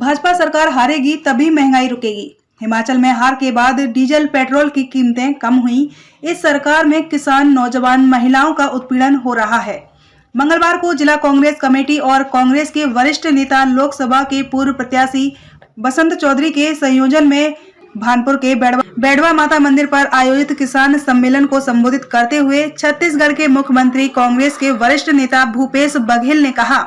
भाजपा सरकार हारेगी तभी महंगाई रुकेगी। हिमाचल में हार के बाद डीजल पेट्रोल की कीमतें कम हुई। इस सरकार में किसान, नौजवान, महिलाओं का उत्पीड़न हो रहा है। मंगलवार को जिला कांग्रेस कमेटी और कांग्रेस के वरिष्ठ नेता, लोकसभा के पूर्व प्रत्याशी बसंत चौधरी के संयोजन में भानपुर के बेड़वा माता मंदिर पर आयोजित किसान सम्मेलन को संबोधित करते हुए छत्तीसगढ़ के मुख्यमंत्री कांग्रेस के वरिष्ठ नेता भूपेश बघेल ने कहा।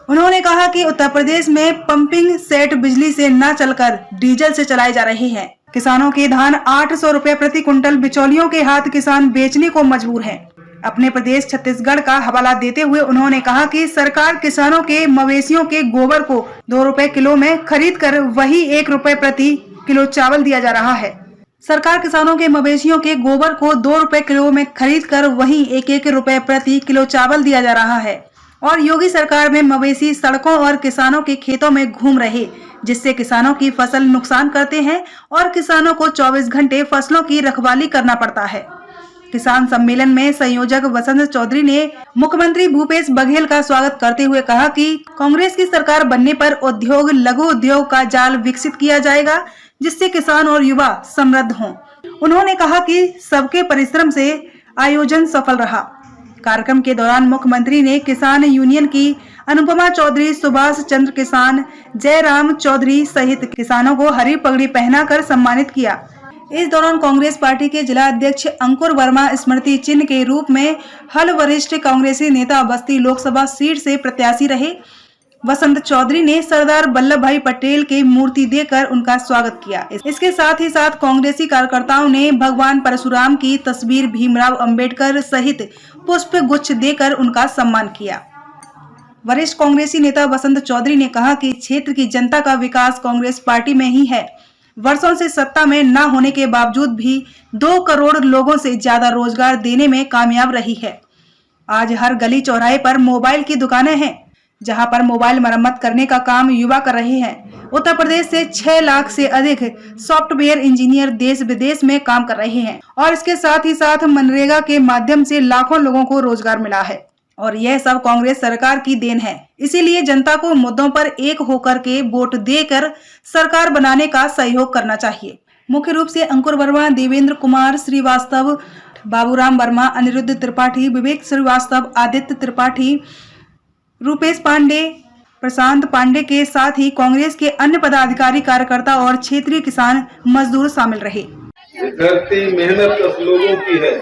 उन्होंने कहा कि उत्तर प्रदेश में पंपिंग सेट बिजली से न चलकर डीजल से चलाए जा रहे हैं। किसानों के धान 800 रुपए प्रति कुंटल बिचौलियों के हाथ किसान बेचने को मजबूर हैं। अपने प्रदेश छत्तीसगढ़ का हवाला देते हुए उन्होंने कहा कि सरकार किसानों के मवेशियों के गोबर को 2 रुपए किलो में खरीद कर वही 1 रुपए प्रति किलो चावल दिया जा रहा है। सरकार किसानों के मवेशियों के गोबर को 2 रुपए किलो में खरीद कर वही 1 रुपए प्रति किलो चावल दिया जा रहा है। और योगी सरकार में मवेशी सड़कों और किसानों के खेतों में घूम रहे, जिससे किसानों की फसल नुकसान करते हैं और किसानों को 24 घंटे फसलों की रखवाली करना पड़ता है। किसान सम्मेलन में संयोजक बसंत चौधरी ने मुख्यमंत्री भूपेश बघेल का स्वागत करते हुए कहा कि कांग्रेस की सरकार बनने पर उद्योग, लघु उद्योग का जाल विकसित किया जाएगा, जिससे किसान और युवा समृद्ध हों। उन्होंने कहा कि सबके परिश्रम से आयोजन सफल रहा। कार्यक्रम के दौरान मुख्यमंत्री ने किसान यूनियन की अनुपमा चौधरी, सुभाष चंद्र किसान, जयराम चौधरी सहित किसानों को हरी पगड़ी पहनाकर सम्मानित किया। इस दौरान कांग्रेस पार्टी के जिला अध्यक्ष अंकुर वर्मा स्मृति चिन्ह के रूप में हल वरिष्ठ कांग्रेसी नेता बस्ती लोकसभा सीट से प्रत्याशी रहे बसंत चौधरी ने सरदार वल्लभ भाई पटेल की मूर्ति देकर उनका स्वागत किया। इसके साथ ही साथ कांग्रेसी कार्यकर्ताओं ने भगवान परशुराम की तस्वीर, भीमराव अंबेडकर सहित पुष्प गुच्छ देकर उनका सम्मान किया। वरिष्ठ कांग्रेसी नेता बसंत चौधरी ने कहा कि क्षेत्र की जनता का विकास कांग्रेस पार्टी में ही है। वर्षों से सत्ता में न होने के बावजूद भी 2 करोड़ लोगों से ज्यादा रोजगार देने में कामयाब रही है। आज हर गली चौराहे पर मोबाइल की दुकानें हैं, जहां पर मोबाइल मरम्मत करने का काम युवा कर रहे हैं। उत्तर प्रदेश से 6 लाख से अधिक सॉफ्टवेयर इंजीनियर देश विदेश में काम कर रहे हैं और इसके साथ ही साथ मनरेगा के माध्यम से लाखों लोगों को रोजगार मिला है और यह सब कांग्रेस सरकार की देन है। इसीलिए जनता को मुद्दों पर एक होकर के वोट देकर सरकार बनाने का सहयोग करना चाहिए। मुख्य रूप से अंकुर वर्मा, देवेंद्र कुमार श्रीवास्तव, बाबूराम वर्मा, अनिरुद्ध त्रिपाठी, विवेक श्रीवास्तव, आदित्य त्रिपाठी, रूपेश पांडे, प्रशांत पांडे के साथ ही कांग्रेस के अन्य पदाधिकारी, कार्यकर्ता और क्षेत्रीय किसान मजदूर शामिल रहे। धरती मेहनत कश लोगों की है।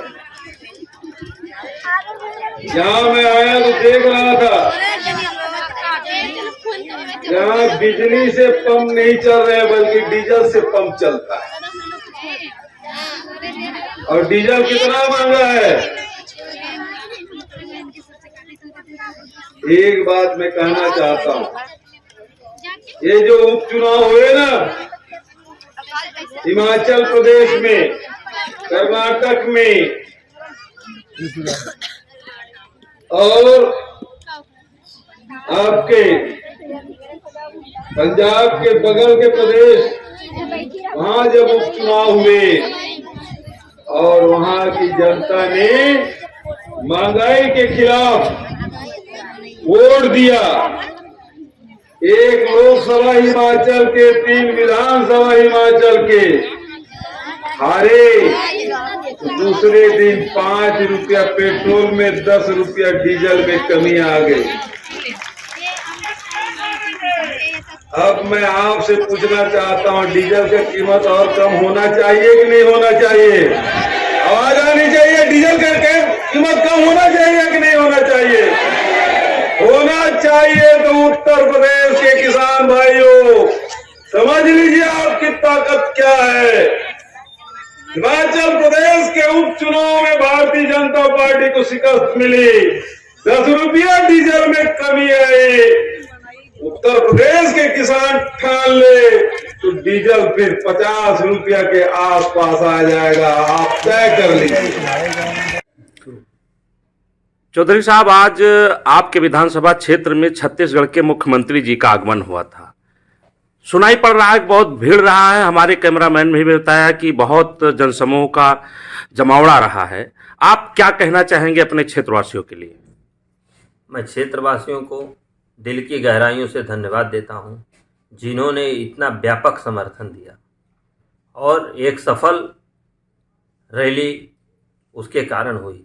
यहाँ मैं आया तो देख रहा था, यहाँ बिजली से पंप नहीं चल रहे बल्कि डीजल से पंप चलता है। और डीजल कितना महंगा है। एक बात मैं कहना चाहता हूँ, ये जो उपचुनाव हुए ना हिमाचल प्रदेश में, कर्नाटक में और आपके पंजाब के बगल के प्रदेश, वहां जब उपचुनाव हुए और वहां की जनता ने महंगाई के खिलाफ वोट दिया। एक लोकसभा हिमाचल के, 3 विधानसभा हिमाचल के हारे, दूसरे दिन 5 रुपया पेट्रोल में, 10 रुपया डीजल में कमी आ गई। अब मैं आपसे पूछना चाहता हूँ, डीजल का कीमत और कम होना चाहिए कि नहीं होना चाहिए? आवाज आनी चाहिए। डीजल का कीमत कम होना चाहिए कि नहीं होना चाहिए? होना चाहिए। तो उत्तर प्रदेश के किसान भाइयों समझ लीजिए आपकी ताकत क्या है। हिमाचल प्रदेश के उपचुनाव में भारतीय जनता पार्टी को शिकस्त मिली, 10 रुपया डीजल में कमी आई। उत्तर प्रदेश के किसान ठान ले तो डीजल फिर 50 रुपया के आसपास आ जाएगा। आप तय कर लीजिए। चौधरी साहब, आज आपके विधानसभा क्षेत्र में छत्तीसगढ़ के मुख्यमंत्री जी का आगमन हुआ था। सुनाई पड़ रहा है कि बहुत भीड़ रहा है। हमारे कैमरामैन ने भी बताया कि बहुत जनसमूह का जमावड़ा रहा है। आप क्या कहना चाहेंगे अपने क्षेत्रवासियों के लिए? मैं क्षेत्रवासियों को दिल की गहराइयों से धन्यवाद देता हूं जिन्होंने इतना व्यापक समर्थन दिया और एक सफल रैली उसके कारण हुई।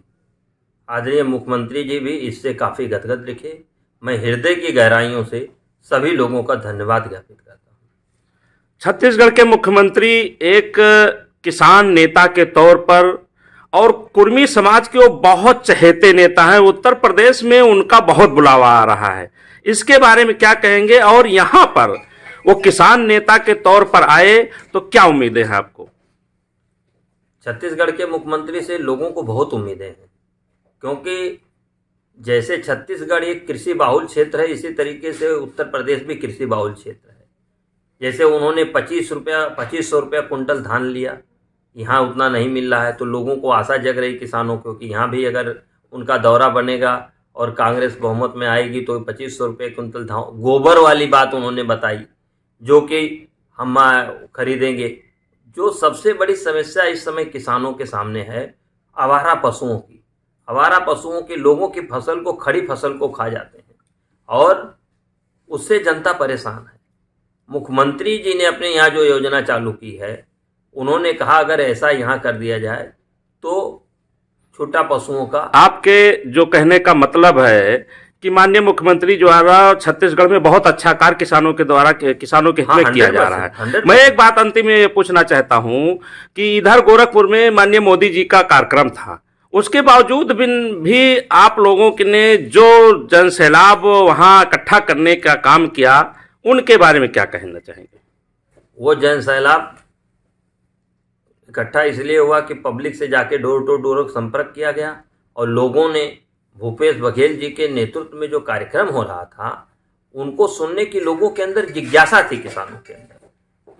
आदरणीय मुख्यमंत्री जी भी इससे काफ़ी गदगद दिखे। मैं हृदय की गहराइयों से सभी लोगों का धन्यवाद ज्ञापित करता हूँ। छत्तीसगढ़ के मुख्यमंत्री एक किसान नेता के तौर पर और कुर्मी समाज के वो बहुत चहेते नेता हैं। उत्तर प्रदेश में उनका बहुत बुलावा आ रहा है, इसके बारे में क्या कहेंगे? और यहाँ पर वो किसान नेता के तौर पर आए तो क्या उम्मीदें हैं आपको? छत्तीसगढ़ के मुख्यमंत्री से लोगों को बहुत उम्मीदें हैं, क्योंकि जैसे छत्तीसगढ़ एक कृषि बाहुल क्षेत्र है, इसी तरीके से उत्तर प्रदेश भी कृषि बाहुल क्षेत्र है। जैसे उन्होंने 2500 रुपया कुंटल धान लिया, यहाँ उतना नहीं मिल रहा है, तो लोगों को आशा जग रही किसानों को कि यहाँ भी अगर उनका दौरा बनेगा और कांग्रेस बहुमत में आएगी तो 2500 रुपये कुंटल धान। गोबर वाली बात उन्होंने बताई जो कि हम खरीदेंगे। जो सबसे बड़ी समस्या इस समय किसानों के सामने है, आवारा पशुओं की। आवारा पशुओं के लोगों की फसल को, खड़ी फसल को खा जाते हैं और उससे जनता परेशान है। मुख्यमंत्री जी ने अपने यहाँ जो योजना चालू की है, उन्होंने कहा अगर ऐसा यहाँ कर दिया जाए तो छोटा पशुओं का। आपके जो कहने का मतलब है कि माननीय मुख्यमंत्री जो है छत्तीसगढ़ में बहुत अच्छा कार्य किसानों के द्वारा किसानों के हित में किया जा रहा है। 100%। मैं एक बात अंतिम में ये पूछना चाहता हूं कि इधर गोरखपुर में माननीय मोदी जी का कार्यक्रम था, उसके बावजूद भी आप लोगों ने जो जनसैलाब वहां इकट्ठा करने का काम किया, उनके बारे में क्या कहना चाहेंगे? वो जनसैलाब इकट्ठा इसलिए हुआ कि पब्लिक से जाके डोर टू डोर संपर्क किया गया और लोगों ने भूपेश बघेल जी के नेतृत्व में जो कार्यक्रम हो रहा था उनको सुनने की लोगों के अंदर जिज्ञासा थी। किसानों के अंदर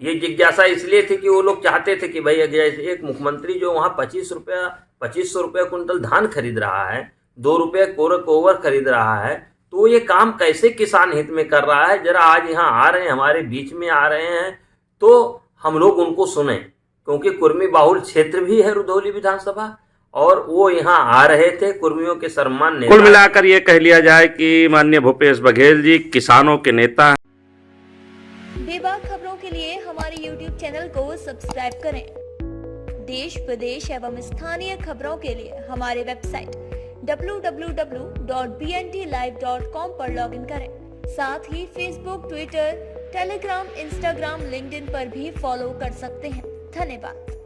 ये जिज्ञासा इसलिए थी कि वो लोग चाहते थे कि भाई अगर एक मुख्यमंत्री जो वहाँ 2500 रुपया कुंटल धान खरीद रहा है, 2 रुपये कोवर खरीद रहा है, तो ये काम कैसे किसान हित में कर रहा है। जरा आज यहाँ आ रहे हैं, हमारे बीच में आ रहे हैं, तो हम लोग उनको सुने, क्योंकि कुर्मी बाहुल क्षेत्र भी है रुधौली विधानसभा और वो यहाँ आ रहे थे कुर्मियों के सम्मान नेता। कुल मिलाकर ये कह लिया जाए कि माननीय भूपेश बघेल जी किसानों के नेता हैं। बेबाक खबरों के लिए हमारे YouTube चैनल को सब्सक्राइब करें। देश विदेश एवं स्थानीय खबरों के लिए हमारे वेबसाइट www.bntlive.com पर लॉगिन करें। साथ ही Facebook, Twitter, Telegram, Instagram, LinkedIn पर भी फॉलो कर सकते हैं। धन्यवाद।